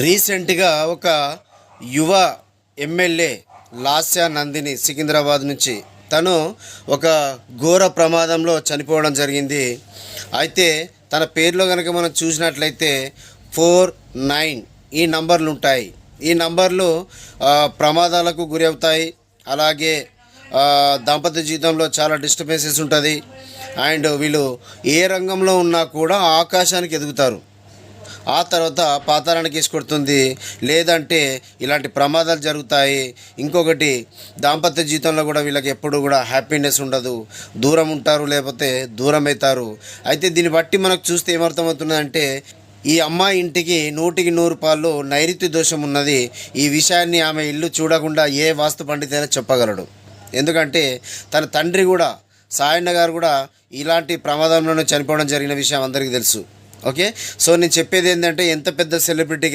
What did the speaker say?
రీసెంట్గా ఒక యువ ఎమ్మెల్యే లాస్యా నందిని సికింద్రాబాద్ నుంచి తను ఒక ఘోర ప్రమాదంలో చనిపోవడం జరిగింది. అయితే తన పేరులో కనుక మనం చూసినట్లయితే 49 ఈ నంబర్లు ఉంటాయి. ఈ నంబర్లు ప్రమాదాలకు గురి అవుతాయి. అలాగే దాంపత్య జీవితంలో చాలా డిస్టర్బెన్సెస్ ఉంటుంది. అండ్ వీళ్ళు ఏ రంగంలో ఉన్నా కూడా ఆకాశానికి ఎదుగుతారు. ఆ తర్వాత పాతాళానికి తీసుకొడుతుంది, లేదంటే ఇలాంటి ప్రమాదాలు జరుగుతాయి. ఇంకొకటి, దాంపత్య జీవితంలో కూడా వీళ్ళకి ఎప్పుడు కూడా హ్యాపీనెస్ ఉండదు, దూరం ఉంటారు, లేకపోతే దూరం అవుతారు. అయితే దీన్ని బట్టి మనకు చూస్తే ఏమర్థమవుతుందంటే ఈ అమ్మాయి ఇంటికి 100కి 100 రూపాయలు నైరుతి దోషం ఉన్నది. ఈ విషయాన్ని ఆమె ఇల్లు చూడకుండా ఏ వాస్తు పండితైనా చెప్పగలడు. ఎందుకంటే తన తండ్రి కూడా, సాయన్న గారు కూడా ఇలాంటి ప్రమాదంలోనే చనిపోవడం జరిగిన విషయం అందరికీ తెలుసు. ఓకే, సో నేను చెప్పేది ఏంటంటే ఎంత పెద్ద సెలబ్రిటీ